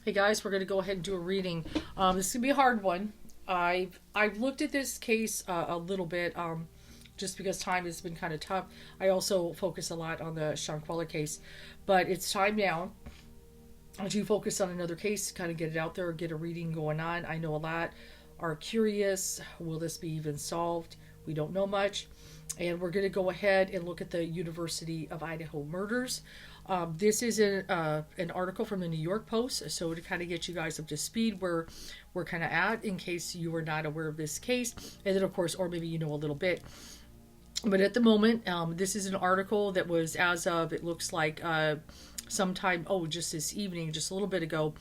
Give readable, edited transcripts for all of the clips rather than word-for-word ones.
Hey guys, we're going to go ahead and do a reading. This is going to be a hard one. I've looked at this case a little bit, just because time has been kind of tough. I also focus a lot on the Shankwala case, but it's time now to focus on another case, kind of get it out there, get a reading going on. I know a lot are curious. Will this be even solved? We don't know much. And we're going to go ahead and look at the University of Idaho murders. This is an article from the New York Post, so to kind of get you guys up to speed where we're kind of at in case you were not aware of this case. And then, of course, or maybe you know a little bit. But at the moment, this is an article that was as of, it looks like, sometime, just this evening, just a little bit ago.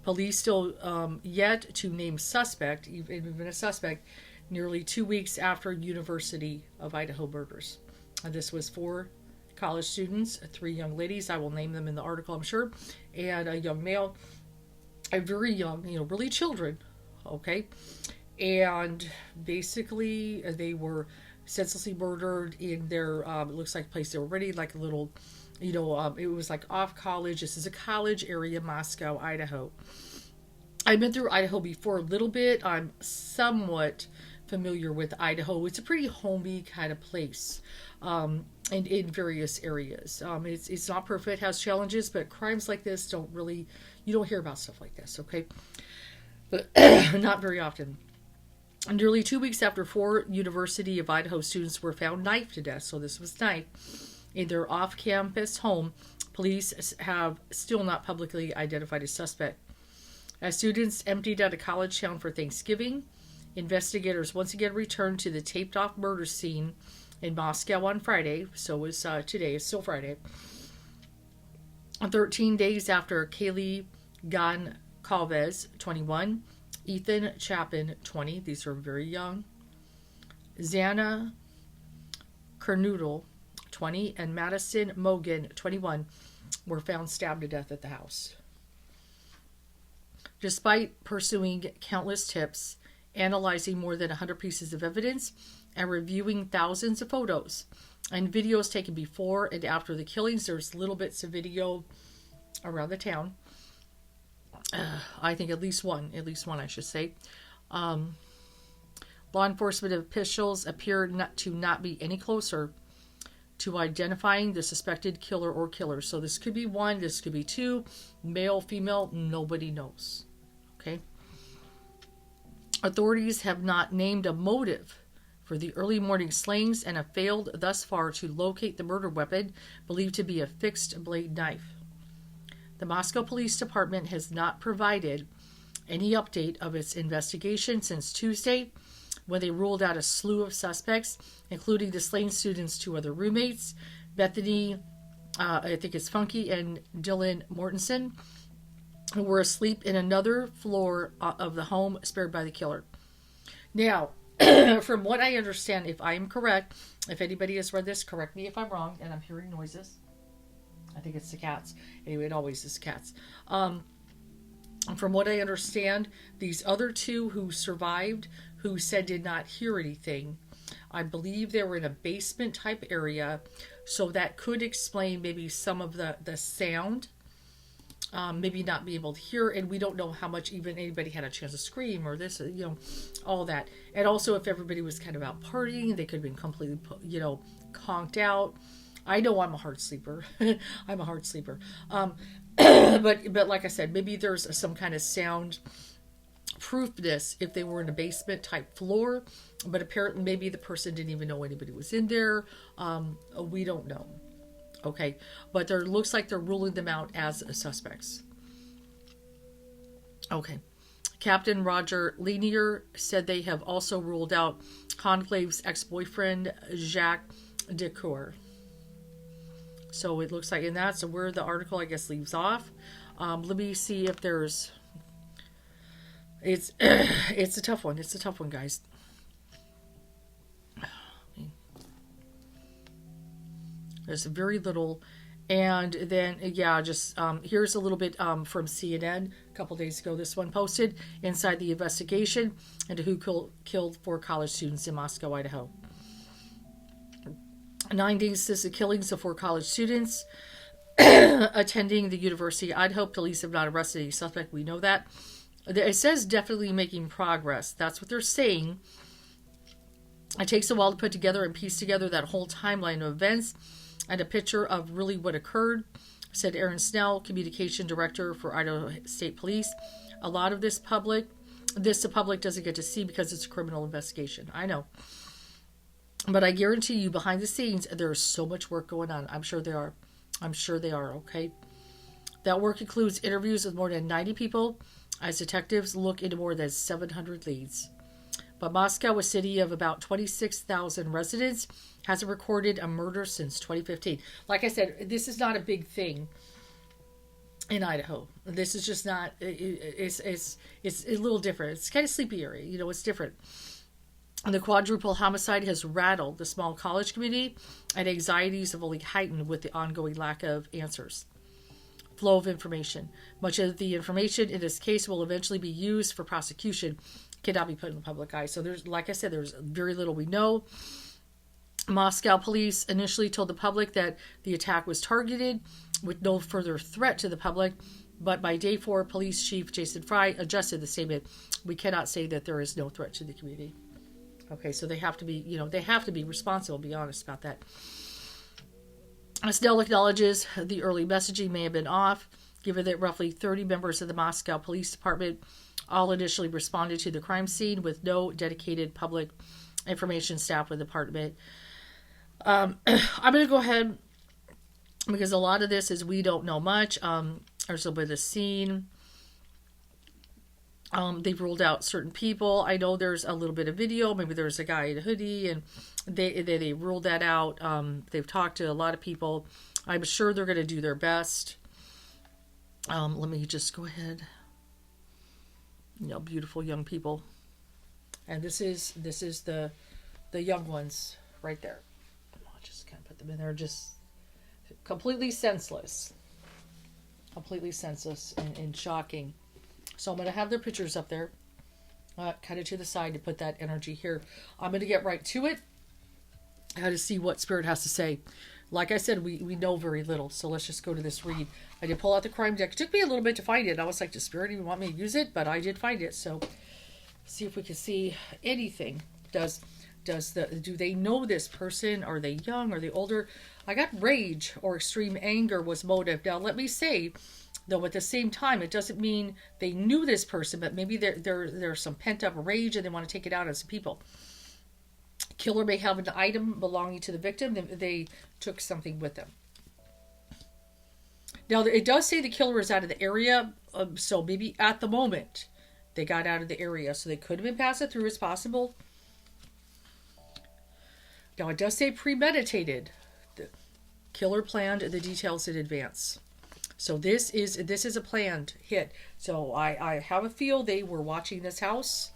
Police still yet to name suspect, even a suspect, nearly 2 weeks after University of Idaho murders. This was 4 college students, 3 young ladies, I will name them in the article, I'm sure, and a young male, a very young, really children, okay? And basically, they were senselessly murdered in their, it looks like place they were already, like a little, it was like off college. This is a college area, Moscow, Idaho. I've been through Idaho before a little bit. I'm somewhat familiar with Idaho. It's a pretty homey kind of place, and in various areas. It's not perfect, has challenges, but crimes like this you don't hear about stuff like this, okay? But not very often. Nearly 2 weeks after 4 University of Idaho students were found knifed to death, so this was knife, in their off-campus home, police have still not publicly identified a suspect. As students emptied out of college town for Thanksgiving, investigators once again returned to the taped-off murder scene in Moscow on Friday, so was today, it's still Friday. 13 days after Kaylee Goncalves, 21, Ethan Chapin, 20, these are very young, Xana Kernoodle, 20, and Madison Mogan, 21, were found stabbed to death at the house. Despite pursuing countless tips, analyzing more than 100 pieces of evidence, and reviewing thousands of photos and videos taken before and after the killings, there's little bits of video around the town. I think at least one, I should say. Law enforcement officials appear to not be any closer to identifying the suspected killer or killers. So this could be 1, this could be 2, male, female, nobody knows. Okay. Authorities have not named a motive for the early morning slayings and have failed thus far to locate the murder weapon, believed to be a fixed blade knife. The Moscow Police Department has not provided any update of its investigation since Tuesday, when they ruled out a slew of suspects, including the slain students' 2 other roommates, Bethany, I think it's Funky, and Dylan Mortensen, who were asleep in another floor of the home spared by the killer. Now, from what I understand, if I am correct, if anybody has read this, correct me if I'm wrong, and I'm hearing noises. I think it's the cats. Anyway, it always is cats. From what I understand, these other 2 who survived, who said did not hear anything, I believe they were in a basement type area, so that could explain maybe some of the sound, maybe not be able to hear, and we don't know how much even anybody had a chance to scream or this, all that. And also if everybody was kind of out partying, they could have been completely, conked out. I know I'm a hard sleeper. I'm a hard sleeper. But like I said, maybe there's some kind of sound proof this if they were in a basement type floor, but apparently maybe the person didn't even know anybody was in there. We don't know. Okay, but there looks like they're ruling them out as suspects. Okay. Captain Roger Lanier said they have also ruled out Conclave's ex-boyfriend, Jacques Decour. So it looks like, and that's where the article, I guess, leaves off. Let me see if there's... It's a tough one. It's a tough one, guys. There's very little. And then, just here's a little bit from CNN a couple days ago. This one posted inside the investigation into who killed 4 college students in Moscow, Idaho. 9 days since the killings of 4 college students, attending the University of Idaho. Police have not arrested any suspect. We know that. It says definitely making progress. That's what they're saying. It takes a while to put together and piece together that whole timeline of events and a picture of really what occurred, said Aaron Snell, communication director for Idaho State Police. A lot of the public doesn't get to see because it's a criminal investigation. I know. But I guarantee you, behind the scenes, there is so much work going on. I'm sure they are. Okay? That work includes interviews with more than 90 people as detectives look into more than 700 leads. But Moscow, a city of about 26,000 residents, hasn't recorded a murder since 2015. Like I said, this is not a big thing in Idaho. This is just not. It's a little different. It's kind of sleepy area. It's different. And the quadruple homicide has rattled the small college community, and anxieties have only heightened with the ongoing lack of answers. Flow of information. Much of the information in this case will eventually be used for prosecution. Cannot be put in the public eye. So there's very little we know. Moscow police initially told the public that the attack was targeted with no further threat to the public. But by day 4, Police Chief Jason Fry adjusted the statement. We cannot say that there is no threat to the community. Okay, so they have to be responsible, be honest about that. Snell acknowledges the early messaging may have been off, given that roughly 30 members of the Moscow Police Department all initially responded to the crime scene with no dedicated public information staff with the department. I'm going to go ahead, because a lot of this is we don't know much. There's a little bit of the scene. They've ruled out certain people. I know there's a little bit of video. Maybe there's a guy in a hoodie, and they ruled that out. They've talked to a lot of people. I'm sure they're going to do their best. Let me just go ahead. Beautiful young people, and this is the young ones right there. I'll just kind of put them in there, just completely senseless and shocking. So I'm going to have their pictures up there, kind of to the side to put that energy here. I'm going to get right to it, how to see what Spirit has to say. Like I said, we know very little, so let's just go to this read. I did pull out the crime deck. It took me a little bit to find it. I was like, does Spirit even want me to use it? But I did find it, so see if we can see anything. Do they know this person? Are they young? Are they older? I got rage or extreme anger was motive. Now, let me say, though, at the same time, it doesn't mean they knew this person, but maybe there's some pent-up rage and they want to take it out on some people. Killer may have an item belonging to the victim. They took something with them. Now, it does say the killer is out of the area, so maybe at the moment they got out of the area, so they could have been passing through. It's possible. Now, it does say premeditated. The killer planned the details in advance. So this is a planned hit. So I have a feel they were watching this house.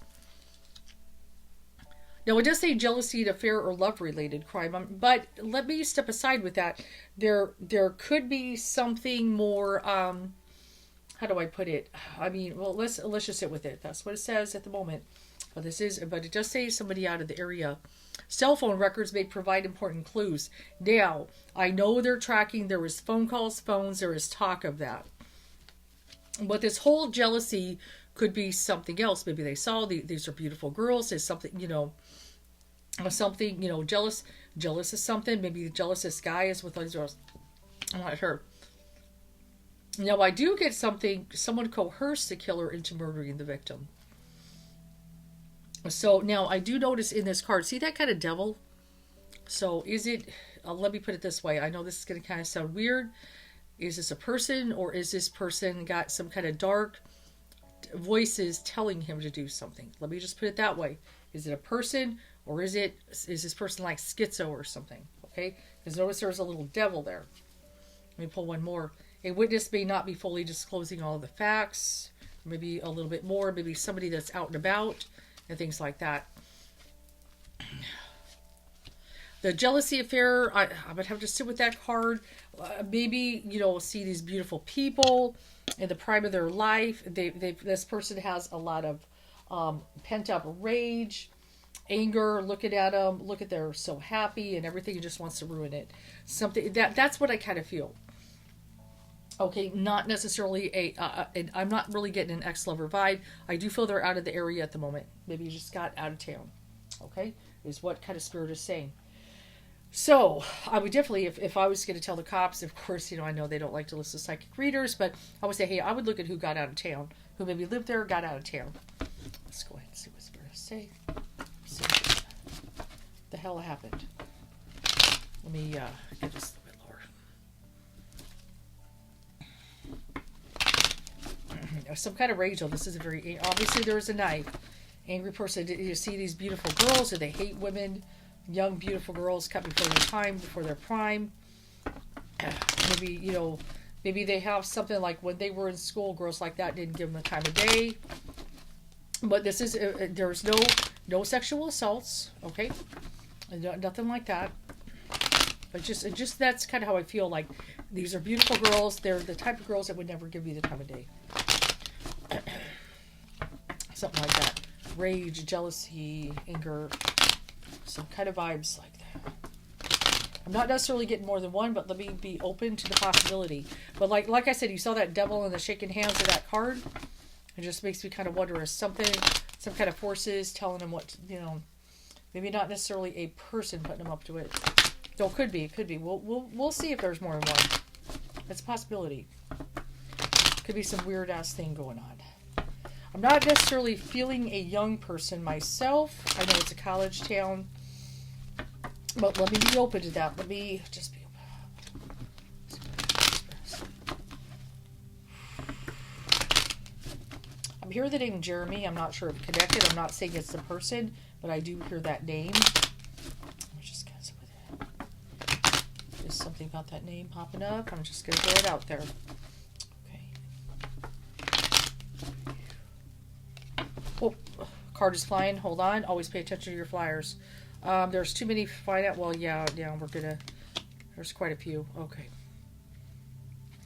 Now, it does say jealousy, affair, or love-related crime, but let me step aside with that. There could be something more. How do I put it? I mean, well, let's just sit with it. That's what it says at the moment. But it does say somebody out of the area. Cell phone records may provide important clues. Now, I know they're tracking. There was phone calls, phones. There is talk of that. But this whole jealousy could be something else. Maybe they saw these are beautiful girls. There's something, jealous of something. Maybe jealous this guy is with these girls. I'm not sure. Now, I do get someone coerced the killer into murdering the victim. So now I do notice in this card, see that kind of devil? So is it, let me put it this way. I know this is going to kind of sound weird. Is this a person, or is this person got some kind of dark voices telling him to do something? Let me just put it that way. Is it a person, or is this person like schizo or something? Okay, because notice there's a little devil there. Let me pull one more. A witness may not be fully disclosing all of the facts. Maybe a little bit more. Maybe somebody that's out and about and things like that. The jealousy affair, I would have to sit with that card. Maybe, see these beautiful people in the prime of their life. This person has a lot of pent-up rage, anger, looking at them. Look at they're so happy and everything, just wants to ruin it. Something that's what I kind of feel. Okay, not necessarily I'm not really getting an ex-lover vibe. I do feel they're out of the area at the moment. Maybe you just got out of town. Okay, is what kind of spirit is saying. So I would definitely, if I was going to tell the cops, of course, I know they don't like to listen to psychic readers, but I would say, hey, I would look at who got out of town, who maybe lived there or got out of town. Let's go ahead and see what spirit say. See what the hell happened. Let me get this a little bit lower. Some kind of rage. Oh, this is a very, obviously there is a knife. Angry person. You see these beautiful girls, or they hate women. Young, beautiful girls cut before their time, before their prime. Maybe, maybe they have something like when they were in school, girls like that didn't give them the time of day. But this is, there's no sexual assaults, okay? Nothing like that. But just that's kind of how I feel. Like, these are beautiful girls. They're the type of girls that would never give you the time of day. Something like that. Rage, jealousy, anger, some kind of vibes like that. I'm not necessarily getting more than one, but let me be open to the possibility. But like I said, you saw that devil and the shaking hands of that card. It just makes me kind of wonder, is some kind of forces telling them what, maybe not necessarily a person putting them up to it. Though it could be. We'll see if there's more than one. It's a possibility. Could be some weird ass thing going on. I'm not necessarily feeling a young person myself. I know it's a college town. But let me be open to that. Let me just be open. I'm hearing the name Jeremy. I'm not sure if connected. I'm not saying it's the person, but I do hear that name. Let's just guess with it. There's something about that name popping up. I'm just going to throw it out there. Oh, card is flying. Hold on. Always pay attention to your flyers. There's too many to find out. Well, yeah, we're gonna. There's quite a few. Okay.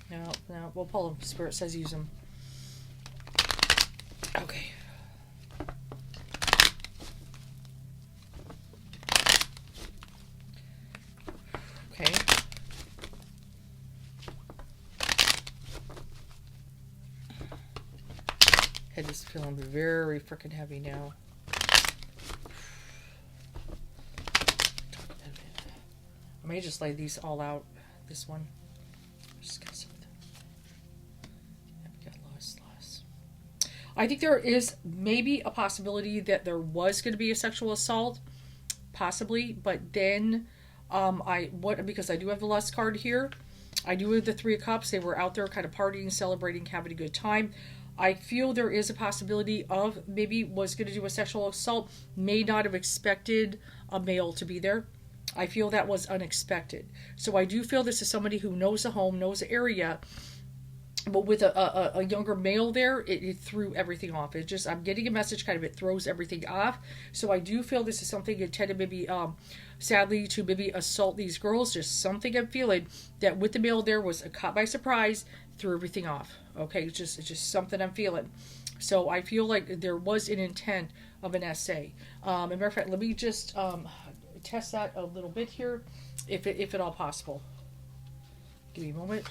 No, we'll pull them. Spirit says use them. Okay. Okay. Head is feeling very freaking heavy now. I may just lay these all out. This one. Just got some of them. Yeah, we got lost. I think there is maybe a possibility that there was going to be a sexual assault. Possibly. But then, because I do have the lust card here. I do have the Three of Cups. They were out there kind of partying, celebrating, having a good time. I feel there is a possibility of maybe was going to do a sexual assault, may not have expected a male to be there. I feel that was unexpected. So I do feel this is somebody who knows the home, knows the area, but with a younger male there, it threw everything off. It just, I'm getting a message kind of, it throws everything off. So I do feel this is something intended maybe, sadly, to maybe assault these girls. Just something I'm feeling that with the male there was caught by surprise, threw everything off. Okay, it's just something I'm feeling. So I feel like there was an intent of an essay. As a matter of fact, let me just test that a little bit here, if at all possible. Give me a moment.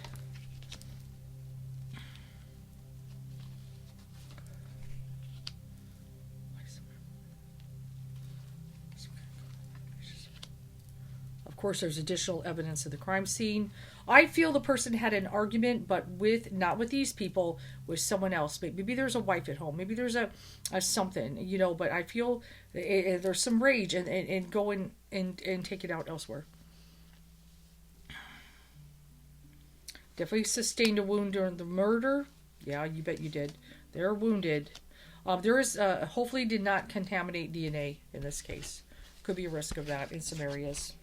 Of course, there's additional evidence of the crime scene. I feel the person had an argument, but not with these people, with someone else. Maybe there's a wife at home. Maybe there's a something, but I feel there's some rage and go and take it out elsewhere. Definitely sustained a wound during the murder. Yeah, you bet you did. They're wounded. There is, hopefully did not contaminate DNA in this case. Could be a risk of that in some areas.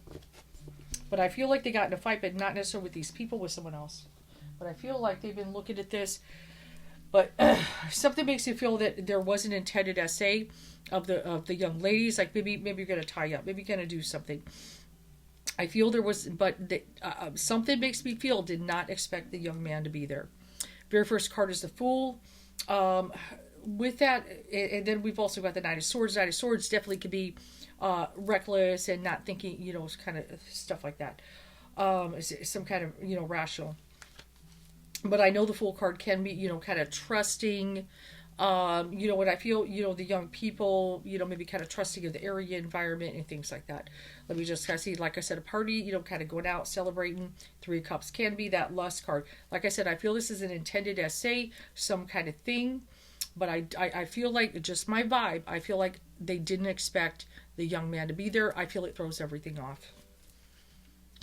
But I feel like they got in a fight, but not necessarily with these people, with someone else. But I feel like they've been looking at this. But something makes me feel that there was an intended essay of the young ladies. Like maybe you're going to tie up. Maybe you're going to do something. I feel there was, but something makes me feel did not expect the young man to be there. Very first card is the Fool. With that, and then we've also got the Knight of Swords. Knight of Swords definitely could be reckless and not thinking, kind of stuff like that. Some kind of, rational. But I know the Fool card can be, kind of trusting. When I feel, the young people, maybe kind of trusting of the area environment and things like that. Let me just kind of see, like I said, a party, kind of going out, celebrating. Three of Cups can be that lust card. Like I said, I feel this is an intended essay, some kind of thing. But I feel like, just my vibe, I feel like they didn't expect the young man to be there. I feel it throws everything off.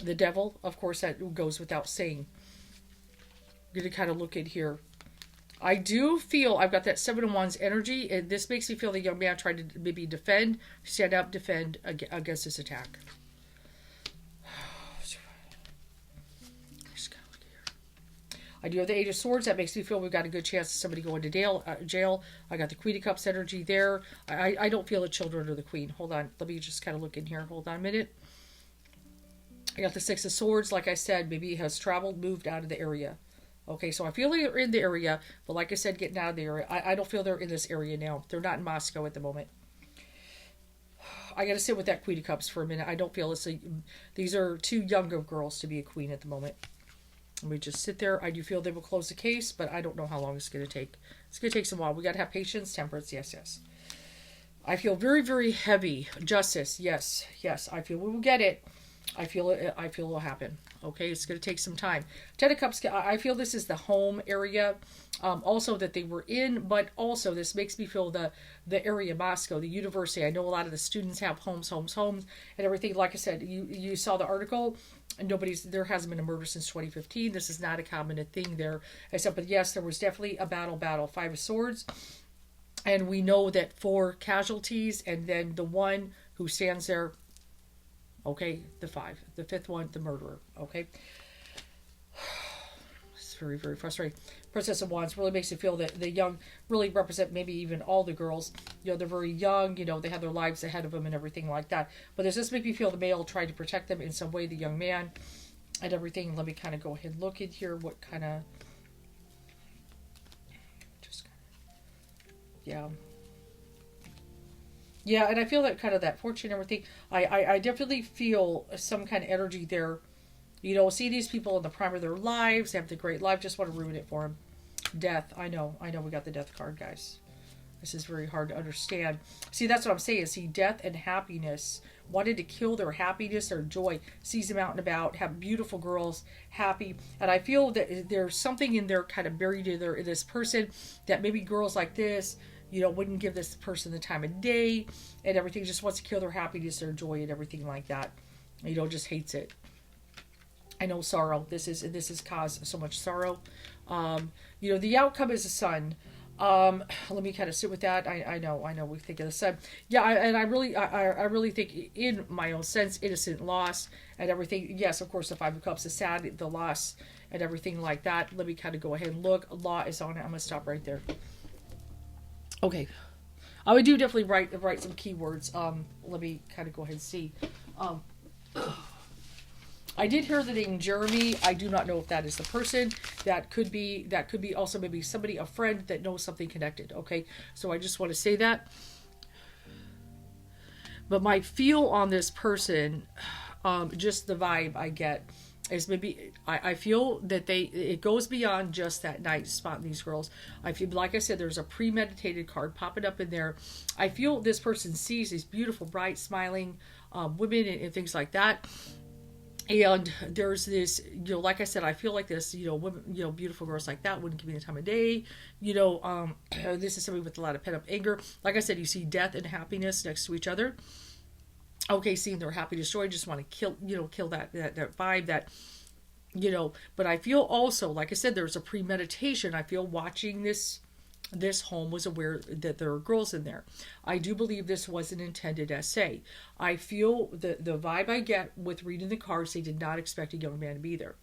The Devil, of course, that goes without saying. I'm going to kind of look at here. I do feel I've got that Seven of Wands energy, and this makes me feel the young man tried to maybe defend, stand up, defend against this attack. I do have the Eight of Swords. That makes me feel we've got a good chance of somebody going to jail. I got the Queen of Cups energy there. I don't feel the children or the Queen. Hold on. Let me just kind of look in here. Hold on a minute. I got the Six of Swords. Like I said, maybe he has traveled, moved out of the area. Okay, so I feel like they're in the area, but like I said, getting out of the area. I don't feel they're in this area now. They're not in Moscow at the moment. I got to sit with that Queen of Cups for a minute. I don't feel these are too young of girls to be a queen at the moment. Let me just sit there. I do feel they will close the case, but I don't know how long it's going to take. It's going to take some while. We got to have patience, temperance. Yes, yes. I feel very, very heavy. Justice. Yes, yes. I feel we will get it. I feel it. I feel it will happen. Okay, it's going to take some time. Ten of Cups. I feel this is the home area, also that they were in, but also this makes me feel the area, Moscow, the university. I know a lot of the students have homes, and everything. Like I said, you saw the article. And there hasn't been a murder since 2015. This is not a common thing there, except, but yes, there was definitely a battle. Five of Swords, and we know that 4 casualties, and then the one who stands there. Okay, the 5. The 5th one, the murderer. Okay. It's very, very frustrating. Princess of Wands really makes you feel that the young really represent maybe even all the girls. They're very young, they have their lives ahead of them and everything like that. But does this make me feel the male tried to protect them in some way, the young man and everything? Let me kind of go ahead and look in here. What kind of... Yeah. Yeah, and I feel that kind of that fortune and everything. I definitely feel some kind of energy there. See these people in the prime of their lives. They have the great life. Just want to ruin it for them. Death. I know. We got the death card, guys. This is very hard to understand. See, that's what I'm saying. See, death and happiness. Wanted to kill their happiness, their joy. Sees them out and about. Have beautiful girls. Happy. And I feel that there's something in there kind of buried in this person that maybe girls like this, wouldn't give this person the time of day and everything. Just wants to kill their happiness, their joy, and everything like that. Just hates it. I know sorrow. This has caused so much sorrow. The outcome is a son. Let me kind of sit with that. I know. We think of the son. Yeah, I really think, in my own sense, innocent loss and everything. Yes, of course, the 5 of Cups is sad, the loss and everything like that. Let me kind of go ahead and look. Law is on it. I'm gonna stop right there. Okay, I would definitely write some keywords. Let me kind of go ahead and see. I did hear the name Jeremy. I do not know if that is the person. That could be also maybe somebody, a friend that knows something connected. Okay, so I just want to say that. But my feel on this person, just the vibe I get, is maybe I feel that it goes beyond just that night spotting these girls. I feel, like I said, there's a premeditated card popping up in there. I feel this person sees these beautiful, bright, smiling women and things like that. And there's this, like I said, I feel like this, women, beautiful girls like that wouldn't give me the time of day. This is somebody with a lot of pent up anger. Like I said, you see death and happiness next to each other. Okay, seeing their happiness, joy, just want to kill that vibe, that, but I feel also, like I said, there's a premeditation. I feel watching this home was aware that there are girls in there. I do believe this was an intended essay. I feel the vibe I get with reading the cards, they did not expect a young man to be there.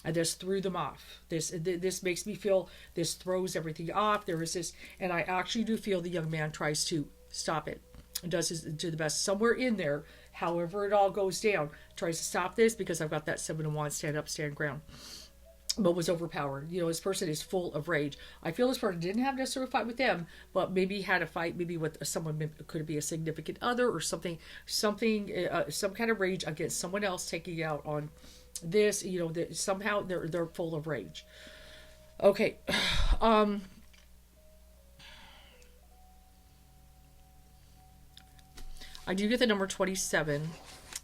And this threw them off. This makes me feel, this throws everything off. There is this, and I actually do feel the young man tries to stop it. Does do the best somewhere in there, however it all goes down, tries to stop this, because I've got that 7 of Wands, stand up, stand ground, but was overpowered. This person is full of rage. I feel this person didn't have necessarily a fight with them, but maybe had a fight maybe with someone, could be a significant other or something, some kind of rage against someone else, taking out on this, that somehow they're full of rage. Okay. I do get the number 27,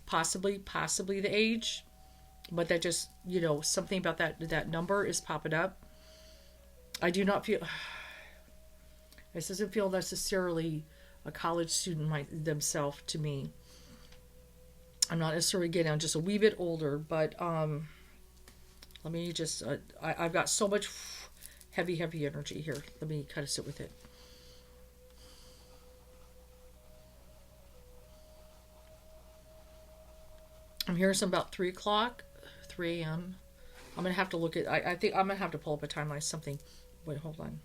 possibly the age, but that just, something about that number is popping up. I do not feel this doesn't feel necessarily a college student themselves to me. I'm not necessarily getting, I'm just a wee bit older, but let me just I've got so much heavy energy here. Let me kind of sit with it. I'm hearing some about 3 o'clock, 3 a.m. I'm going to have to look at, I think I'm going to have to pull up a timeline, something. Wait, hold on.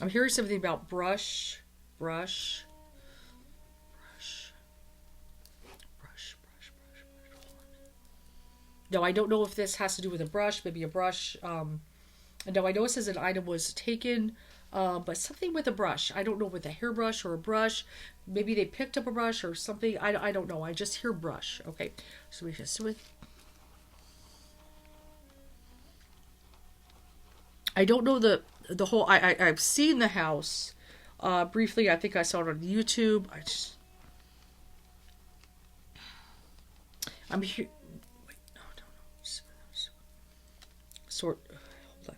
I'm hearing something about brush. No, I don't know if this has to do with a brush, maybe a brush. No, I know it says an item was taken, but something with a brush. I don't know, with a hairbrush or a brush. Maybe they picked up a brush or something. I don't know. I just hear brush. Okay, so we just with. I don't know the whole. I've seen the house briefly. I think I saw it on YouTube. I'm here. Wait, no. Sort. Hold on.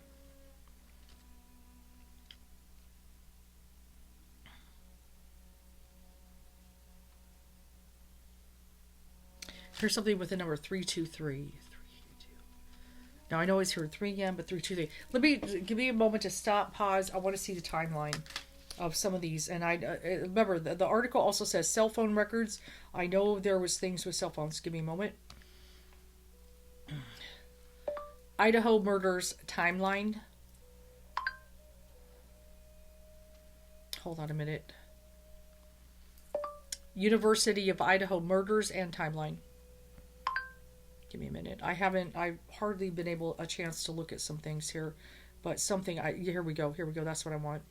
Here's something with the number 323. Now I know it's here 3 a.m., but 323. Give me a moment to stop, pause. I want to see the timeline of some of these. And I remember the article also says cell phone records. I know there was things with cell phones. Give me a moment. Idaho murders timeline. Hold on a minute. University of Idaho murders and timeline. Give me a minute. I've hardly been able a chance to look at some things here, but something. Here we go. That's what I want.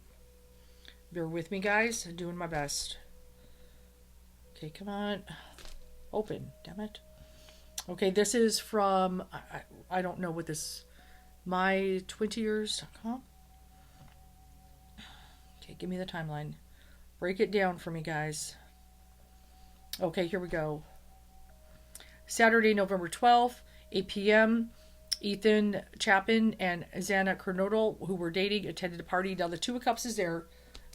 Bear with me, guys. I'm doing my best. Okay, come on. Open. Damn it. Okay, this is from. I don't know what this. My20years.com. Okay, give me the timeline. Break it down for me, guys. Okay, here we go. Saturday, November 12th, 8 p.m. Ethan Chapin and Xana Kernodle, who were dating, attended a party. Now, the Two of Cups is there.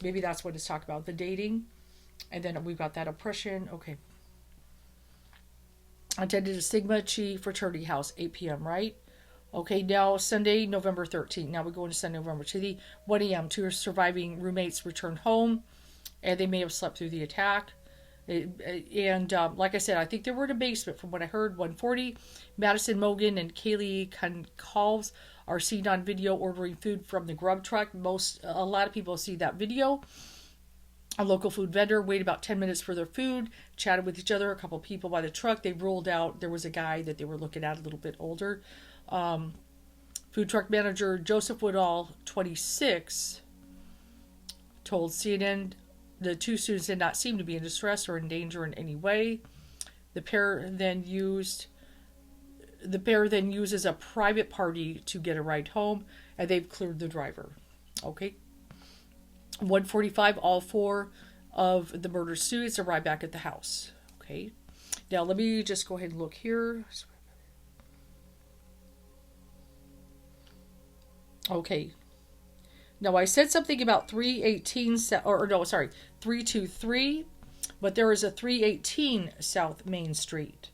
Maybe that's what it's talking about, the dating. And then we've got that oppression. Okay. Attended a Sigma Chi fraternity house, 8 p.m., right? Okay, now Sunday, November 13th. Now we're going to Sunday, November 20th. 1 a.m. Two surviving roommates returned home, and they may have slept through the attack. And like I said, I think they were in a basement from what I heard. 1:40, Madison Mogan and Kaylee Concalves are seen on video ordering food from the grub truck. A lot of people see that video. A local food vendor waited about 10 minutes for their food, chatted with each other. A couple people by the truck. They ruled out there was a guy that they were looking at a little bit older. Food truck manager Joseph Woodall, 26, told CNN the two students did not seem to be in distress or in danger in any way. The pair then uses a private party to get a ride home, and they've cleared the driver. Okay. 1:45, all 4 of the murder students arrive back at the house. Okay. Now let me just go ahead and look here. Okay. Now I said something about 323, but there is a 318 South Main Street.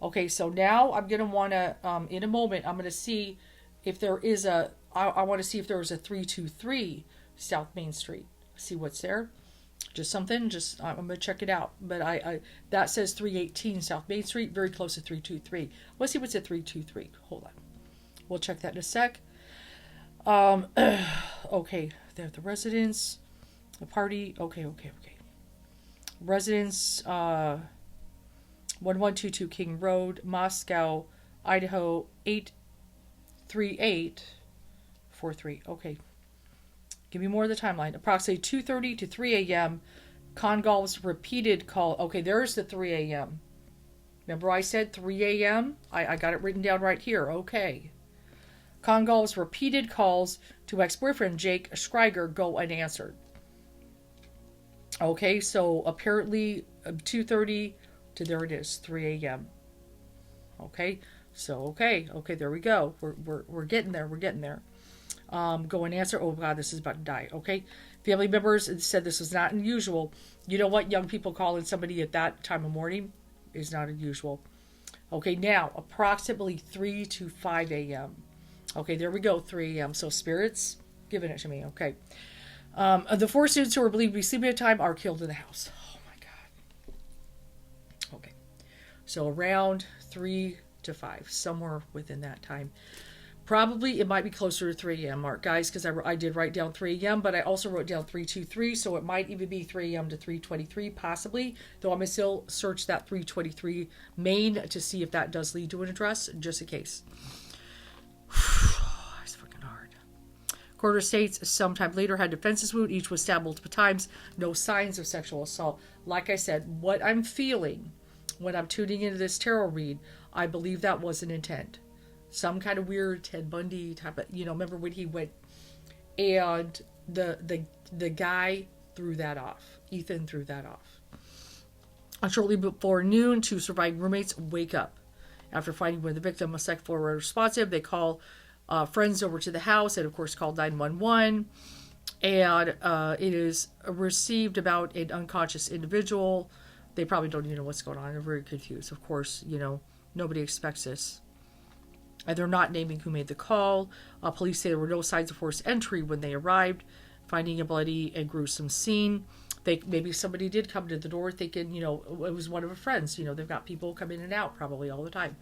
Okay, so now I'm going to want to, in a moment, I'm going to see if there is I want to see if there is a 323 South Main Street. See what's there. Just something, I'm going to check it out. But that says 318 South Main Street, very close to 323. Let's see what's at 323. Hold on. We'll check that in a sec. Okay, they're at the residence, the party. Okay. Residence, 1122 King Road, Moscow, Idaho, 83843. Okay. Give me more of the timeline. Approximately 2:30 to 3 a.m. Congal's repeated call. Okay, there's the 3 a.m. Remember I said 3 a.m.? I got it written down right here. Okay. Congal's repeated calls to ex-boyfriend Jake Schreiger go unanswered. Okay, so apparently 2:30 to there it is, 3 a.m. Okay, so okay, there we go. We're getting there. We're getting there. Go and answer. Oh God, this is about to die. Okay, family members said this was not unusual. You know what? Young people calling somebody at that time of morning is not unusual. Okay, now approximately 3 to 5 a.m. Okay, there we go, 3 a.m. So spirits giving it to me. Okay. The 4 students who are believed to be sleeping at the time are killed in the house. Oh my God. Okay. So around 3 to 5, somewhere within that time. Probably it might be closer to 3 a.m. mark, guys, because I did write down 3 a.m., but I also wrote down 323, so it might even be 3 a.m. to 323, possibly. Though I'm going to still search that 323 main to see if that does lead to an address, just in case. It's fucking hard. Coroner states sometime later had defenses wound. Each was stabbed multiple times. No signs of sexual assault. Like I said, what I'm feeling when I'm tuning into this tarot read, I believe that was an intent. Some kind of weird Ted Bundy type of, remember when he went and the guy threw that off. Ethan threw that off. Shortly before noon, 2 surviving roommates wake up. After finding where the victim was second floor responsive, they call friends over to the house and, of course, call 911. And it is received about an unconscious individual. They probably don't even know what's going on. They're very confused. Of course, nobody expects this. And they're not naming who made the call. Police say there were no signs of forced entry when they arrived, finding a bloody and gruesome scene. Maybe somebody did come to the door thinking, it was one of her friends. They've got people come in and out probably all the time.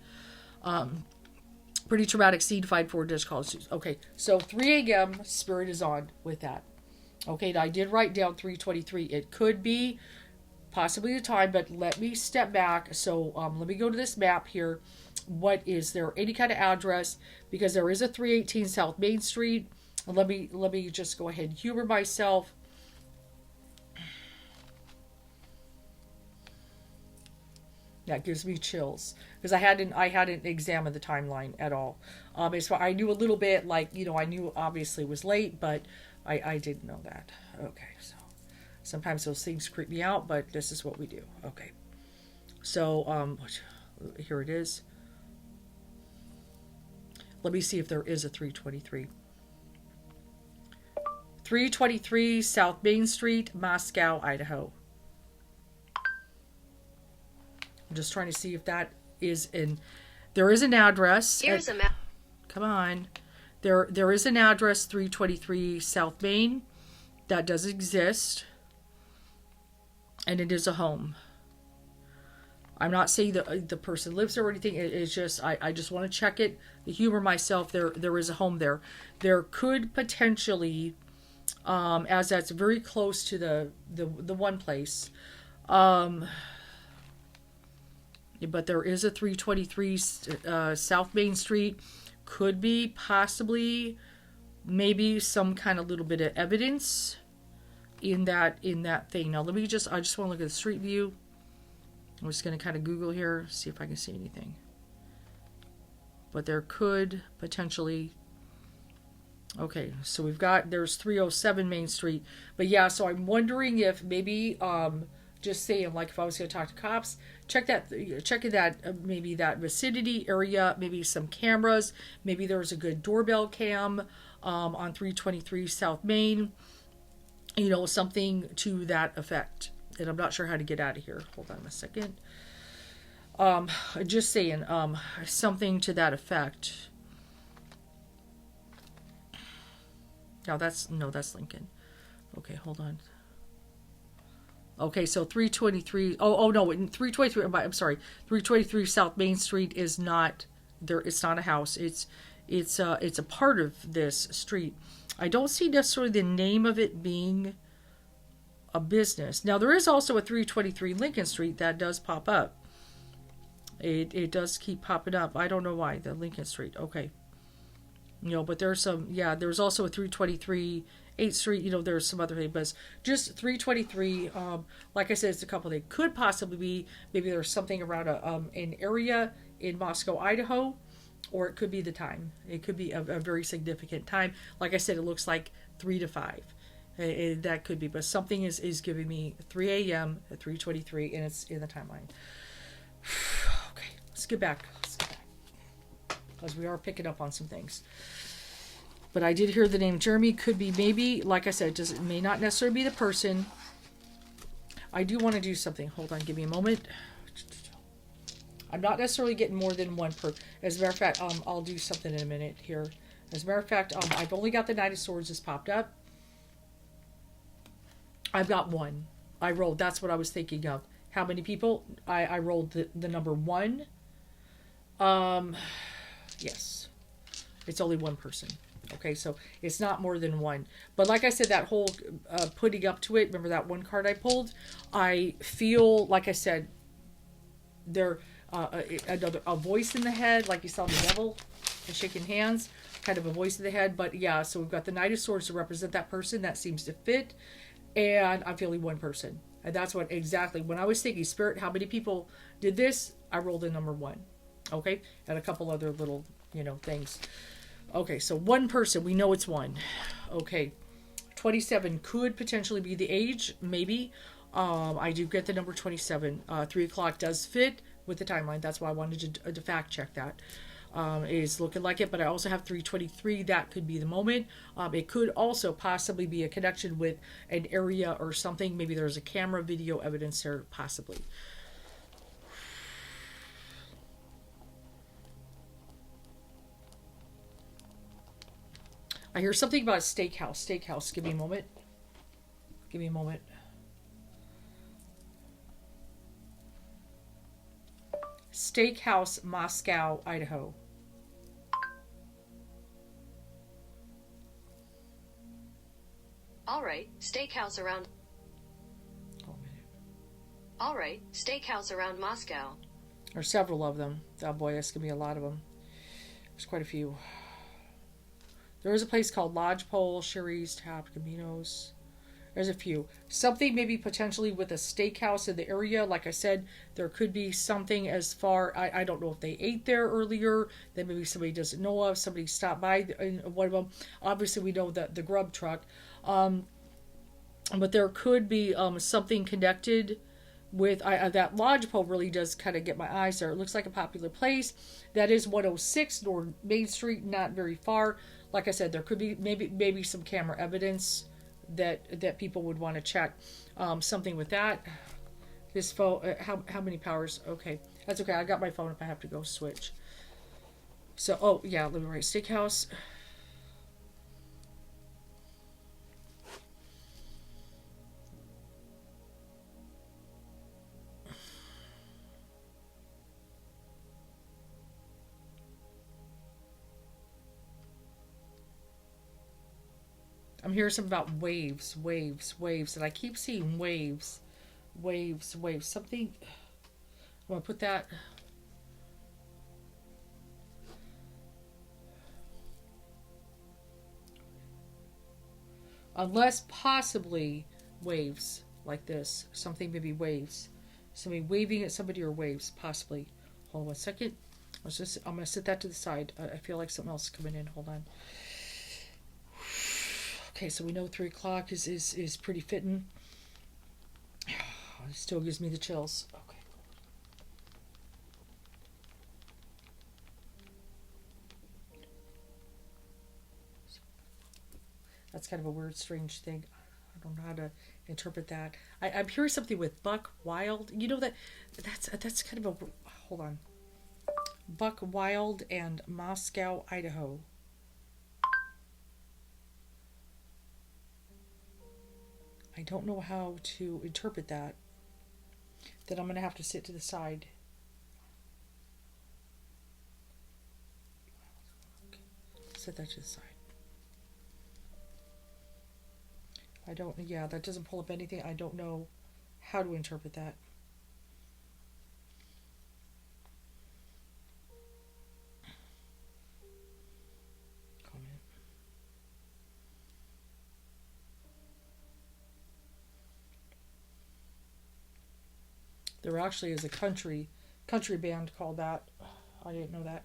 Pretty traumatic scene, 5-4 dish calls. Okay, so 3 a.m. Spirit is on with that. Okay, now I did write down 323. It could be possibly the time, but let me step back. So let me go to this map here. What is there any kind of address? Because there is a 318 South Main Street. Let me just go ahead and humor myself. That gives me chills because I hadn't examined the timeline at all. As far I knew a little bit, I knew obviously it was late, but I didn't know that. Okay, so sometimes those things creep me out, but this is what we do. Okay, so here it is. Let me see if there is a 323. 323 South Main Street, Moscow, Idaho. I'm just trying to see if that is in. There is an address. Here's a map. Come on. There is an address, 323 South Main. That does exist. And it is a home. I'm not saying that the person lives there or anything. It's just, I just want to check it, humor myself. There is a home there. There could potentially, as that's very close to the one place, but there is a 323 South Main Street. Could be possibly maybe some kind of little bit of evidence in that thing. Now I just want to look at the street view. I'm just going to kind of Google here, see if I can see anything. But there could potentially. Okay, so there's 307 Main Street. But yeah, so I'm wondering if maybe, just saying, like if I was going to talk to cops, check in that maybe that vicinity area, maybe some cameras. Maybe there's a good doorbell cam on 323 South Main. Something to that effect. And I'm not sure how to get out of here. Hold on a second. Just saying, something to that effect. That's Lincoln. Okay, hold on. Okay, so 323. Oh no, 323. I'm sorry. 323 South Main Street is not there. It's not a house. It's a part of this street. I don't see necessarily the name of it being a business. Now there is also a 323 Lincoln Street that does pop up. It does keep popping up. I don't know why. The Lincoln Street. Okay. But there's some, yeah, there's also a 323 8th Street, there's some other things, but it's just 323. Like I said, it's a couple. They could possibly be, maybe there's something around an area in Moscow, Idaho, or it could be the time. It could be a very significant time. Like I said, it looks like 3 to 5. That could be, but something is giving me 3 a.m. at 3:23, and it's in the timeline. Okay, let's get back. Because we are picking up on some things. But I did hear the name Jeremy. Could be, maybe, like I said, it may not necessarily be the person. I do want to do something. Hold on, give me a moment. I'm not necessarily getting more than one per. As a matter of fact, I'll do something in a minute here. As a matter of fact, I've only got the Knight of Swords just popped up. I've got one. I rolled. That's what I was thinking of. How many people? I rolled the number 1. Yes. It's only one person. Okay, so it's not more than one. But like I said, that whole putting up to it, remember that one card I pulled? I feel, like I said, there a voice in the head, like you saw the devil and shaking hands, kind of a voice in the head. But yeah, so we've got the Knight of Swords to represent that person. That seems to fit. And I'm feeling one person. And that's what exactly, when I was thinking, Spirit, how many people did this? I rolled in number 1. Okay, and a couple other little, things. Okay, so one person, we know it's one. Okay, 27 could potentially be the age, maybe. I do get the number 27. 3 o'clock does fit with the timeline. That's why I wanted to fact check that. It is looking like it, but I also have 323. That could be the moment. It could also possibly be a connection with an area or something. Maybe there's a camera, video evidence there, possibly. I hear something about a steakhouse. Steakhouse. Give me a moment. Steakhouse, Moscow, Idaho. All right, steakhouse around. Oh, man. All right, steakhouse around Moscow. There's several of them. Oh boy, that's gonna be a lot of them. There's quite a few. There is a place called Lodgepole, Sherry's, Tap, Caminos. There's a few. Something maybe potentially with a steakhouse in the area. Like I said, there could be something as far... I don't know if they ate there earlier. That maybe somebody doesn't know of. Somebody stopped by one of them. Obviously, we know the grub truck. But there could be something connected with... that lodgepole really does kind of get my eyes there. It looks like a popular place. That is 106 North Main Street, not very far. Like I said, there could be maybe some camera evidence that people would want to check. Something with that. This phone, how many powers? Okay, that's okay. I got my phone if I have to go switch. So, oh yeah, let me write steakhouse. I'm hearing something about waves, and I keep seeing waves. Something. I'm gonna put that. Unless possibly waves like this. Something maybe waves. Somebody waving at somebody or waves, possibly. Hold on 1 second. I'm gonna set that to the side. I feel like something else is coming in. Hold on. Okay, so we know 3 o'clock is pretty fitting. It still gives me the chills. Okay. That's kind of a weird, strange thing. I don't know how to interpret that. I'm hearing something with Buck Wild. You know that's kind of a... Hold on. Buck Wild and Moscow, Idaho. I don't know how to interpret that. Then I'm going to have to sit to the side. Okay. Set that to the side. I don't, yeah, that doesn't pull up anything. I don't know how to interpret that. There actually is a country band called that. I didn't know that.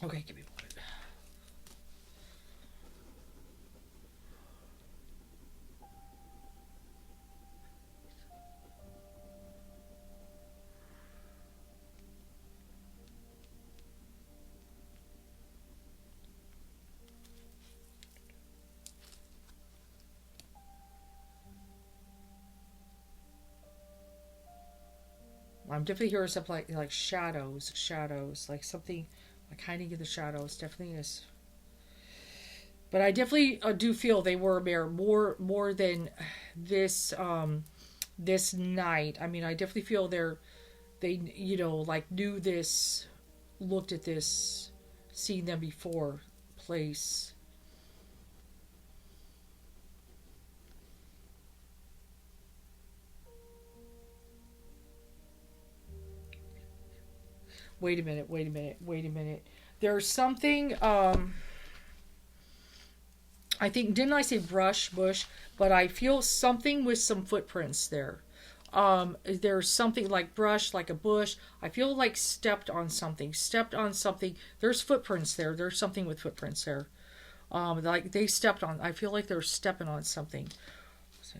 Okay, give me a moment. I'm definitely hearing something like shadows, like something like hiding in the shadows. Definitely is. But I definitely do feel they were more than this this night. I mean, I definitely feel they like knew this, looked at this, seen them before place. Wait a minute. There's something I think, didn't I say bush, but I feel something with some footprints there. There's something like brush, like a bush. I feel like stepped on something. There's footprints there. There's something with footprints there. Like they stepped on. I feel like they're stepping on something. So,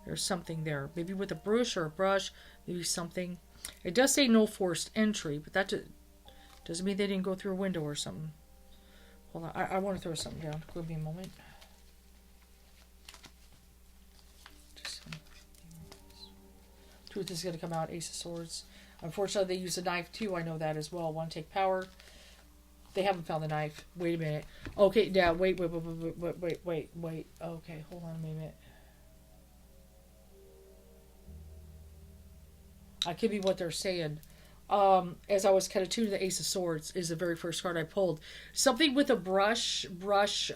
there's something there. Maybe with a brush or a brush. Maybe something. It does say no forced entry, but that doesn't mean they didn't go through a window or something. Hold on. I want to throw something down. Give me a moment. Truth is going to come out. Ace of Swords. Unfortunately, they use a knife too. I know that as well. Want to take power. They haven't found the knife. Wait a minute. Okay, now wait. Okay, hold on a minute. I could be what they're saying. As I was kind of tuned to the Ace of Swords is the very first card I pulled. Something with a bush brush,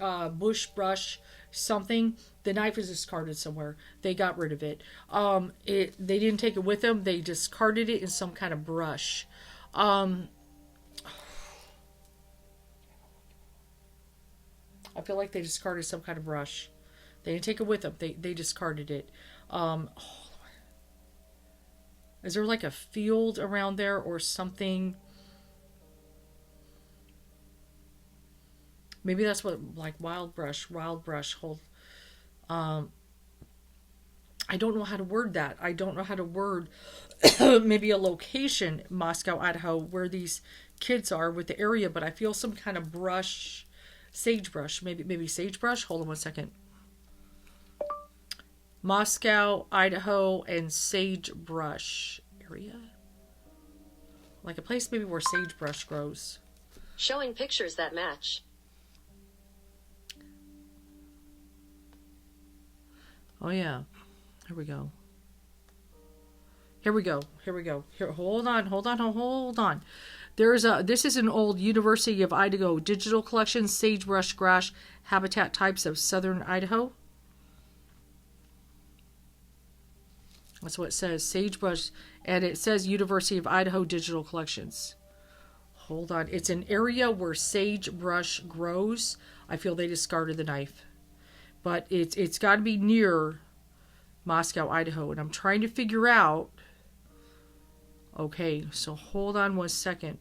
something. The knife is discarded somewhere. They got rid of it. They didn't take it with them. They discarded it in some kind of brush. I feel like they discarded some kind of brush. They didn't take it with them. They discarded it. Is there like a field around there or something? Maybe that's what, like wild brush hold. I don't know how to word that. I don't know how to word maybe a location, Moscow, Idaho, where these kids are with the area, but I feel some kind of brush, sagebrush, maybe sagebrush. Hold on one second. Moscow, Idaho, and sagebrush area. Like a place maybe where sagebrush grows. Showing pictures that match. Oh yeah. Here we go. Here, hold on. This is an old University of Idaho digital collection, sagebrush grass habitat types of southern Idaho. That's what it says, sagebrush, and it says University of Idaho Digital Collections. Hold on. It's an area where sagebrush grows. I feel they discarded the knife. But it's got to be near Moscow, Idaho. And I'm trying to figure out... Okay, so hold on one second.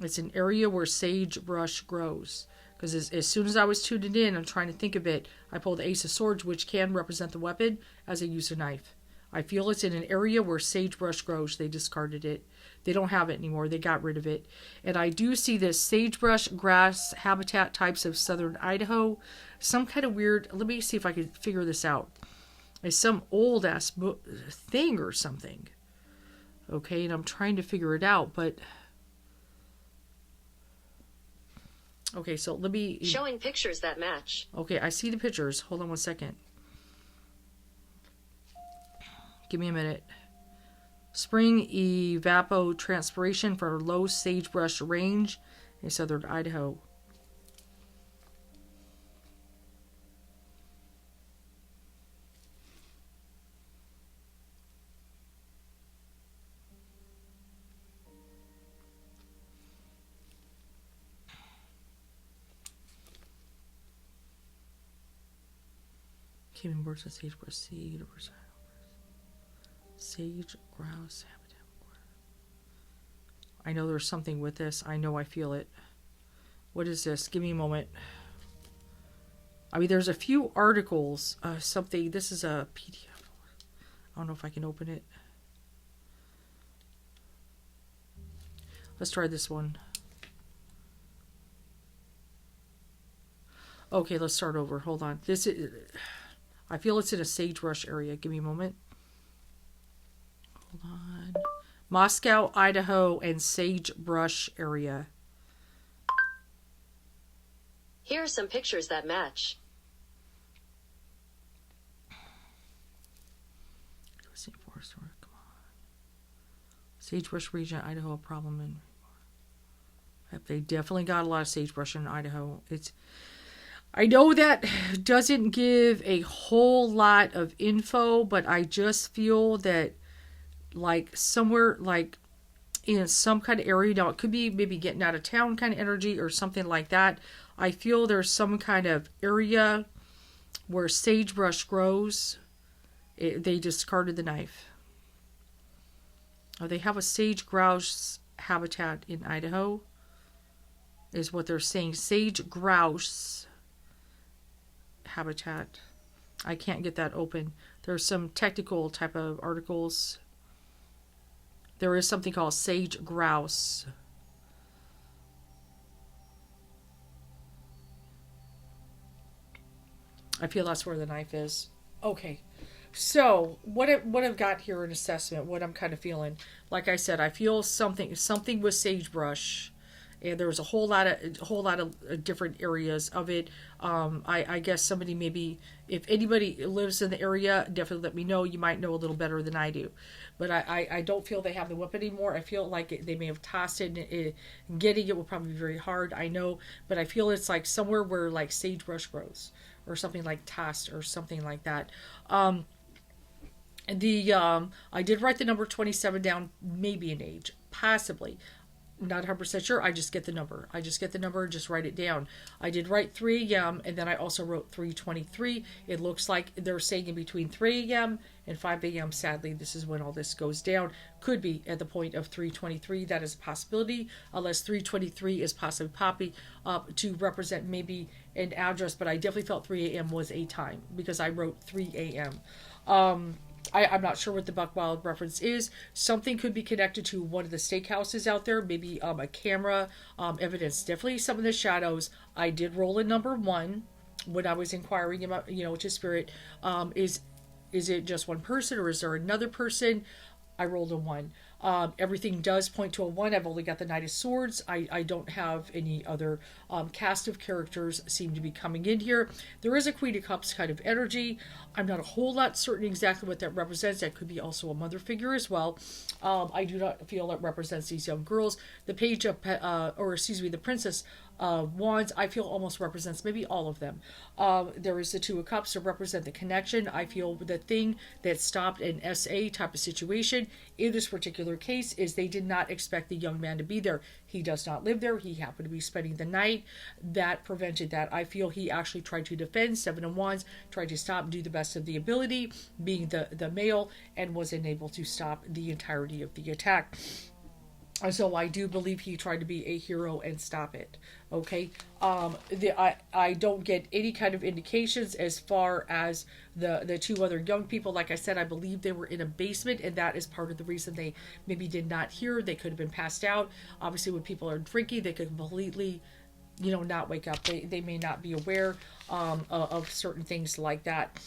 It's an area where sagebrush grows. Because as soon as I was tuned in, I'm trying to think of it. I pulled the Ace of Swords, which can represent the weapon, as I use a knife. I feel it's in an area where sagebrush grows. They discarded it. They don't have it anymore. They got rid of it. And I do see this sagebrush grass habitat types of southern Idaho. Some kind of weird... Let me see if I can figure this out. It's some old-ass thing or something. Okay, and I'm trying to figure it out, but... Okay, so let me... Showing pictures that match. Okay, I see the pictures. Hold on one second. Give me a minute. Spring evapotranspiration for low sagebrush range in southern Idaho. Caving birds and sagebrush seed. Sage grouse habitat. I know there's something with this. I know I feel it. What is this? Give me a moment. I mean, there's a few articles. Something. This is a PDF. I don't know if I can open it. Let's try this one. Okay, let's start over. Hold on. This is. I feel it's in a sagebrush area. Give me a moment. Hold on. Moscow, Idaho, and sagebrush area. Here are some pictures that match. Come on. Sagebrush region, Idaho, a problem in. They definitely got a lot of sagebrush in Idaho. I know that doesn't give a whole lot of info, but I just feel that like somewhere like in some kind of area, now it could be maybe getting out of town kind of energy or something like that. I feel there's some kind of area where sagebrush grows. They discarded the knife. Oh, they have a sage grouse habitat in Idaho, is what they're saying. Sage grouse habitat. I can't get that open. There's some technical type of articles. There is something called sage grouse. I feel that's where the knife is. Okay. So what I've got here in assessment, what I'm kind of feeling, like I said, I feel something with sagebrush, and there was a whole lot of different areas of it. I guess somebody maybe, if anybody lives in the area, definitely let me know. You might know a little better than I do, but I don't feel they have the whip anymore. I feel like they may have tossed it, and getting it will probably be very hard. I know, but I feel it's like somewhere where like sagebrush grows, or something like tossed, or something like that. I did write the number 27 down, maybe an age, possibly. Not 100% sure. I just get the number. Just write it down. I did write 3 a.m. and then I also wrote 3:23. It looks like they're saying in between 3 a.m. and 5 a.m. Sadly, this is when all this goes down. Could be at the point of 3:23. That is a possibility, unless 3:23 is possibly popping up to represent maybe an address. But I definitely felt 3 a.m. was a time because I wrote 3 a.m. I'm not sure what the Buck Wild reference is. Something could be connected to one of the steakhouses out there. Maybe a camera, evidence. Definitely some of the shadows. I did roll a number 1 when I was inquiring about, to spirit. Is it just one person or is there another person? I rolled a 1. Everything does point to a 1. I've only got the Knight of Swords. I don't have any other cast of characters seem to be coming in here. There is a Queen of Cups kind of energy. I'm not a whole lot certain exactly what that represents. That could be also a mother figure as well. I do not feel it represents these young girls. The Page of, the Princess Wands, I feel almost represents maybe all of them. There is the Two of Cups to represent the connection. I feel the thing that stopped an SA type of situation in this particular case is they did not expect the young man to be there. He does not live there. He happened to be spending the night. That prevented that. I feel he actually tried to defend. 7 of Wands, tried to stop and do the best of the ability, being the male, and was unable to stop the entirety of the attack. So I do believe he tried to be a hero and stop it. Okay. I don't get any kind of indications as far as the 2 other young people. Like I said, I believe they were in a basement, and that is part of the reason they maybe did not hear. They could have been passed out. Obviously, when people are drinking, they could completely, not wake up. They may not be aware of certain things like that.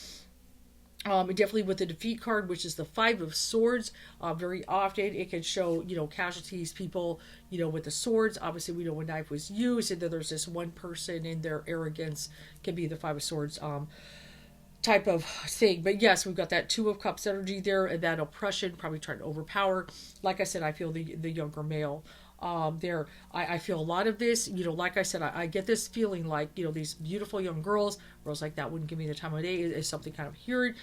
Definitely with the defeat card, which is the 5 of Swords, very often it can show, casualties, people, with the swords. Obviously, we know when knife was used, and then there's this one person in their arrogance can be the 5 of Swords type of thing. But yes, we've got that 2 of Cups energy there, and that oppression, probably trying to overpower. Like I said, I feel the younger male. I feel a lot of this, like I said, I get this feeling like, these beautiful young girls like that wouldn't give me the time of day is something kind of here.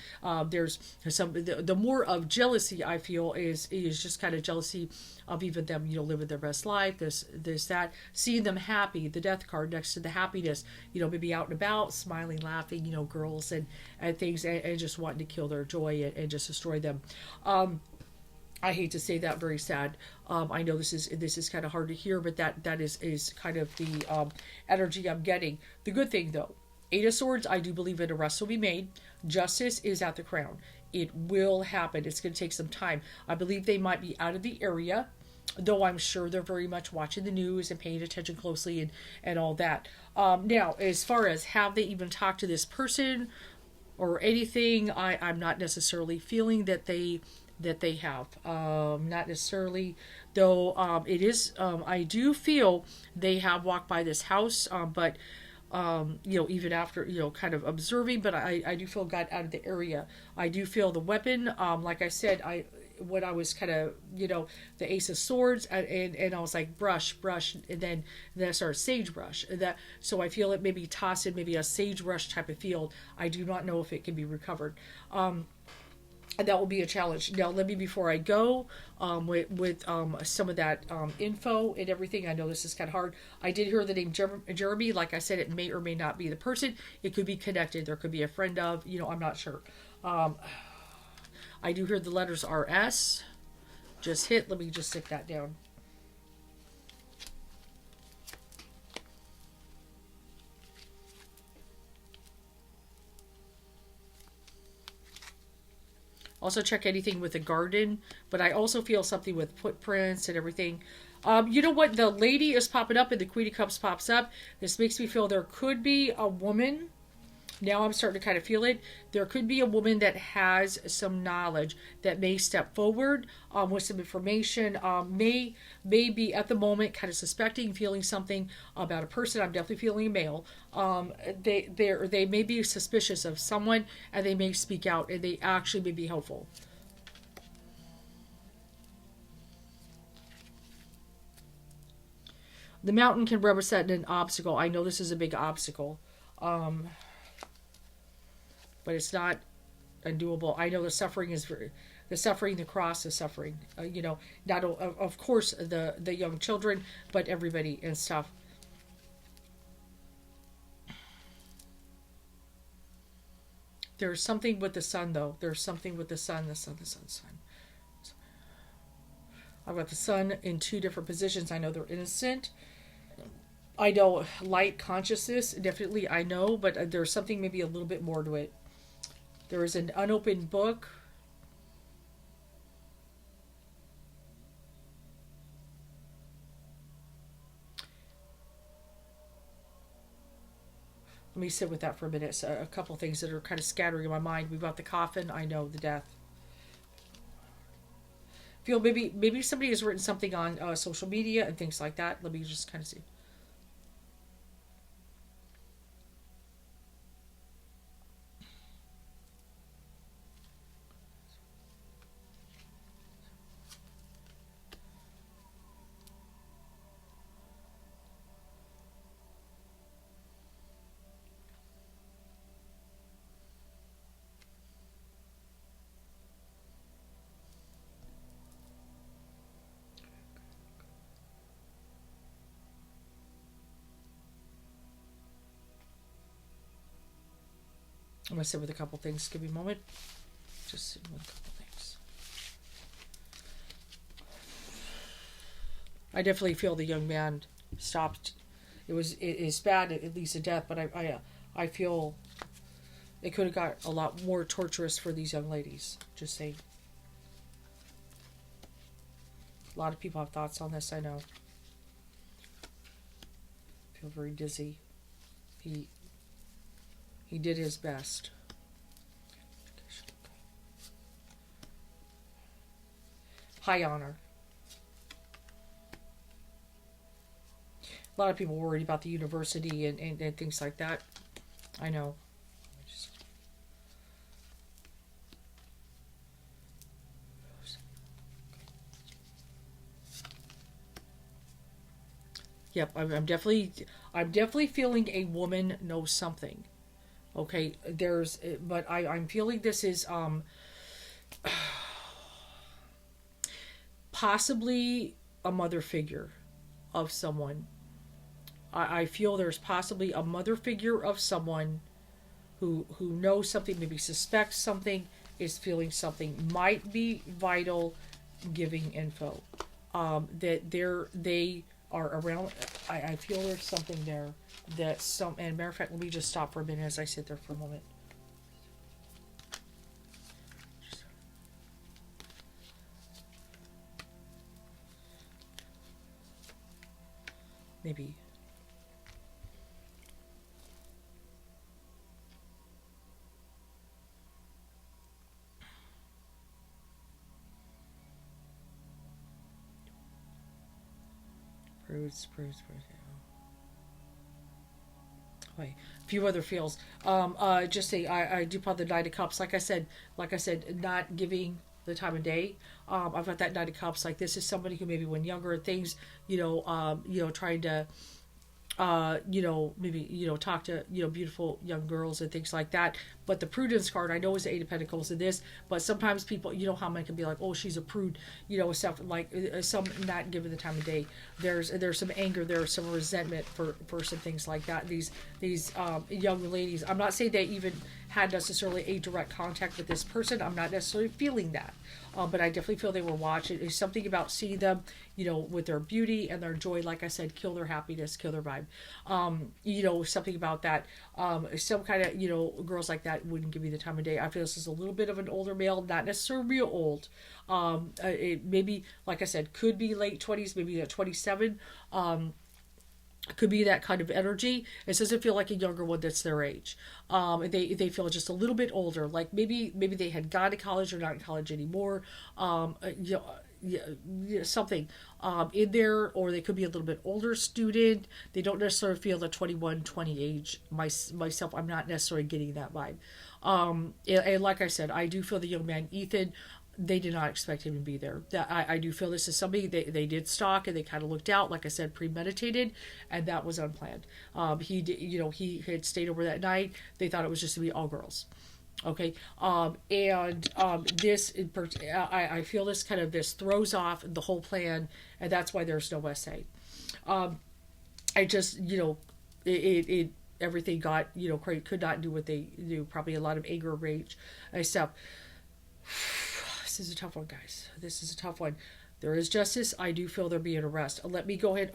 There's some, the more of jealousy I feel is just kind of jealousy of even them, living their best life, that, seeing them happy, the death card next to the happiness, maybe out and about, smiling, laughing, girls and things, and just wanting to kill their joy and just destroy them. I hate to say that, very sad. I know this is kind of hard to hear, but that is kind of the energy I'm getting. The good thing, though, Eight of Swords, I do believe an arrest will be made. Justice is at the crown. It will happen. It's going to take some time. I believe they might be out of the area, though I'm sure they're very much watching the news and paying attention closely and all that. Now, as far as have they even talked to this person or anything, I'm not necessarily feeling that they have. Not necessarily, though. It is. I do feel they have walked by this house, but even after kind of observing, but I do feel got out of the area. I do feel the weapon. Like I said, when I was kind of the Ace of Swords, and I was like brush, and then I started sagebrush. So I feel it maybe tossed in maybe a sagebrush type of field. I do not know if it can be recovered. And that will be a challenge. Now, let me, before I go, with some of that info and everything, I know this is kind of hard. I did hear the name Jeremy. Like I said, it may or may not be the person. It could be connected. There could be a friend of, I'm not sure. I do hear the letters RS. Just hit. Let me just stick that down. Also check anything with a garden, but I also feel something with footprints and everything. You know what? The lady is popping up and the Queen of Cups pops up. This makes me feel there could be a woman. Now I'm starting to kind of feel it. There could be a woman that has some knowledge that may step forward with some information. May be at the moment kind of suspecting, feeling something about a person. I'm definitely feeling a male. They may be suspicious of someone, and they may speak out, and they actually may be helpful. The mountain can represent an obstacle. I know this is a big obstacle. But it's not undoable. I know the suffering is the cross is suffering. Not of course the young children, but everybody and stuff. There's something with the sun, though. There's something with the sun. I've got the sun in two different positions. I know they're innocent. I know light consciousness, definitely I know, but there's something maybe a little bit more to it. There is an unopened book. Let me sit with that for a minute. So a couple things that are kind of scattering in my mind. We've got the coffin. I know the death. Feel maybe somebody has written something on social media and things like that. Let me just kind of see. I'm going to sit with a couple things. Give me a moment. Just sitting with a couple things. I definitely feel the young man stopped. It's bad, at least a death, but I feel it could have got a lot more torturous for these young ladies. Just saying. A lot of people have thoughts on this, I know. I feel very dizzy. He did his best. High honor. A lot of people worried about the university and things like that. I know. Yep, I'm definitely feeling a woman knows something. Okay, but I'm feeling this is possibly a mother figure of someone. I feel there's possibly a mother figure of someone who knows something, maybe suspects something, is feeling something, might be vital, giving info. They are around. I feel there's something there that some. And matter of fact, let me just stop for a minute as I sit there for a moment. Maybe. Bruce. Okay. A few other feels. Just say I do put the Knight of Cups. Like I said, not giving the time of day. I've got that Knight of Cups. Like this is somebody who maybe when younger things, trying to maybe, talk to, beautiful young girls and things like that. But the prudence card, I know is the Eight of Pentacles in this, but sometimes people, how men can be like, oh, she's a prude, stuff like some not given the time of day. There's some anger, there's some resentment for some things like that. These young ladies, I'm not saying they even had necessarily a direct contact with this person. I'm not necessarily feeling that. But I definitely feel they were watched. It's something about seeing them, with their beauty and their joy, like I said, kill their happiness, kill their vibe. Something about that. Some kind of, girls like that wouldn't give me the time of day. I feel this is a little bit of an older male, not necessarily real old. It maybe, like I said, could be late 20s, maybe at 27. Could be that kind of energy. It doesn't feel like a younger one that's their age. They feel just a little bit older. Like maybe they had gone to college or not in college anymore. Something in there, or they could be a little bit older student. They don't necessarily feel the 21, 20 age. Myself, I'm not necessarily getting that vibe. And like I said, I do feel the young man Ethan. They did not expect him to be there. I do feel this is somebody they did stalk and they kind of looked out, like I said, premeditated, and that was unplanned. He did, he had stayed over that night. They thought it was just to be all girls. Okay, this I feel this throws off the whole plan, and that's why there's no essay. I just it everything got could not do what they do. Probably a lot of anger, rage, and stuff. This is a tough one, guys. This is a tough one. There is justice. I do feel there be an arrest. Let me go ahead.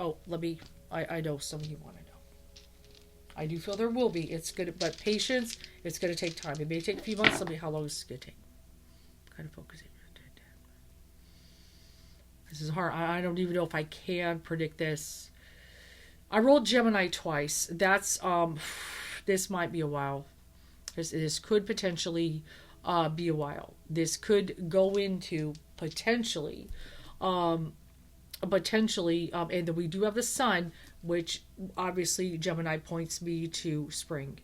I know some of you want to know. I do feel there will be. It's good, but patience. It's going to take time. It may take a few months. Let me. How long is it going to take? Kind of focusing. This is hard. I don't even know if I can predict this. I rolled Gemini twice. That's This might be a while. This could potentially be a while. This could go into potentially, and then we do have the sun, which obviously Gemini points me to spring.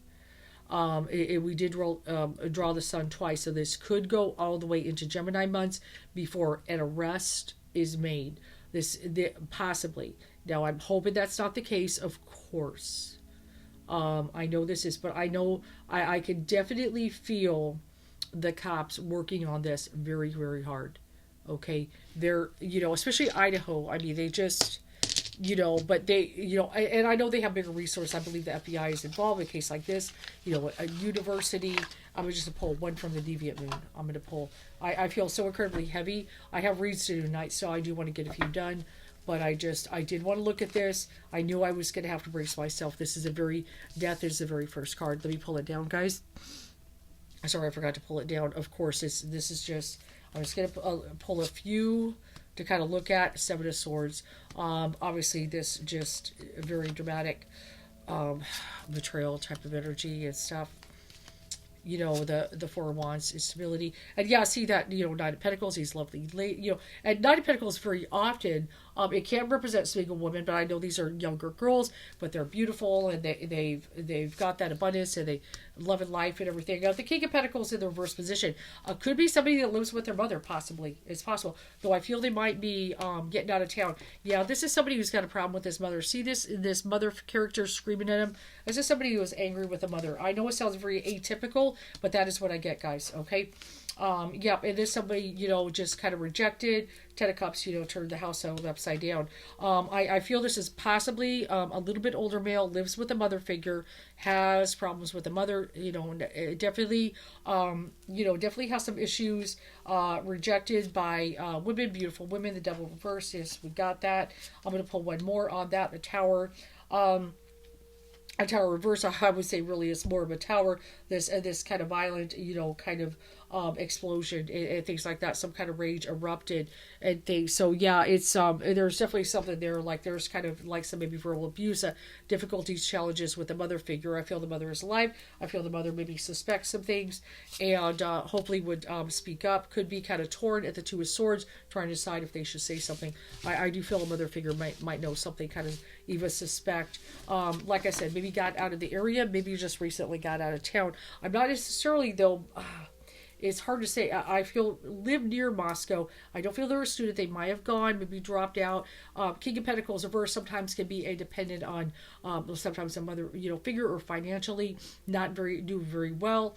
We did draw the sun twice, so this could go all the way into Gemini months before an arrest is made. Possibly. Now I'm hoping that's not the case, of course. I know this is, but I know I can definitely feel the cops working on this very, very hard. Okay, they're especially Idaho. I mean, they just but they and I know they have bigger resources. I believe the FBI is involved in a case like this. A university. I'm gonna just pull one from the Deviant Moon. I'm gonna pull. I feel so incredibly heavy. I have reads to do tonight, so I do want to get a few done. But I did want to look at this. I knew I was going to have to brace myself. Death is the very first card. Let me pull it down, guys. Sorry, I forgot to pull it down. Of course, this is just, I'm just going to pull a few to kind of look at. Seven of Swords. Obviously, this just very dramatic betrayal type of energy and stuff. The Four of Wands is stability. And yeah, see that, Knight of Pentacles, he's lovely. And Knight of Pentacles very often It can't represent single women, but I know these are younger girls, but they're beautiful and they've got that abundance and they love and life and everything. The King of Pentacles in the reverse position could be somebody that lives with their mother. Possibly, it's possible. Though I feel they might be getting out of town. Yeah, this is somebody who's got a problem with his mother. See this mother character screaming at him. This is somebody who is angry with a mother. I know it sounds very atypical, but that is what I get, guys. Okay. Yeah, it is somebody, just kind of rejected. Ten of Cups, turned the house upside down. I feel this is possibly a little bit older male, lives with a mother figure, has problems with the mother, definitely, definitely has some issues, rejected by women, beautiful women, the Devil reverse. Yes, we got that. I'm going to pull one more on that, the Tower. A tower reverse, I would say, really is more of a tower. This kind of violent, kind of explosion and things like that. Some kind of rage erupted and things. So yeah, it's there's definitely something there. Like there's kind of like some maybe verbal abuse, difficulties, challenges with the mother figure. I feel the mother is alive. I feel the mother maybe suspects some things and hopefully would speak up. Could be kind of torn at the Two of Swords, trying to decide if they should say something. I do feel a mother figure might know something, kind of even suspect. Like I said, maybe got out of the area, maybe just recently got out of town. I'm not necessarily, though, it's hard to say. I feel live near Moscow. I don't feel they're a student. They might have gone, maybe dropped out. King of Pentacles reverse sometimes can be dependent on sometimes some other figure or financially not do very well.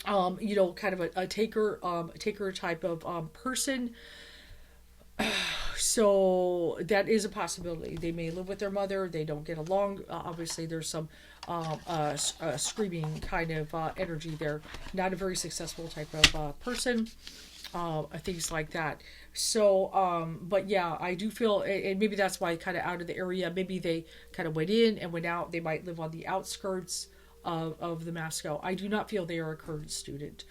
Kind of a taker type of person. So that is a possibility. They may live with their mother. They don't get along. Obviously, there's some screaming kind of energy there. Not a very successful type of person. Things like that. So, but yeah, I do feel, and maybe that's why kind of out of the area. Maybe they kind of went in and went out. They might live on the outskirts of the Moscow. I do not feel they are a current student.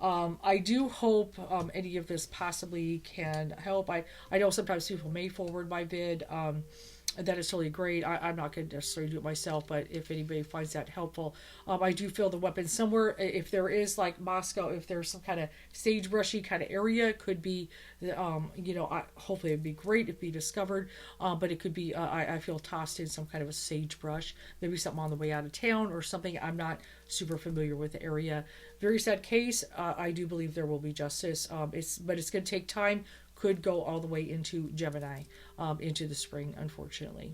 I do hope any of this possibly can help. I know sometimes people may forward my vid. That is totally great. I'm not going to necessarily do it myself, but if anybody finds that helpful, I do feel the weapon somewhere. If there is like Moscow, if there's some kind of sagebrushy kind of area, could be, hopefully it'd be great if be discovered. But it could be, I feel tossed in some kind of a sagebrush, maybe something on the way out of town or something. I'm not super familiar with the area. Very sad case. I do believe there will be justice. But it's going to take time. Could go all the way into Gemini, into the spring, unfortunately.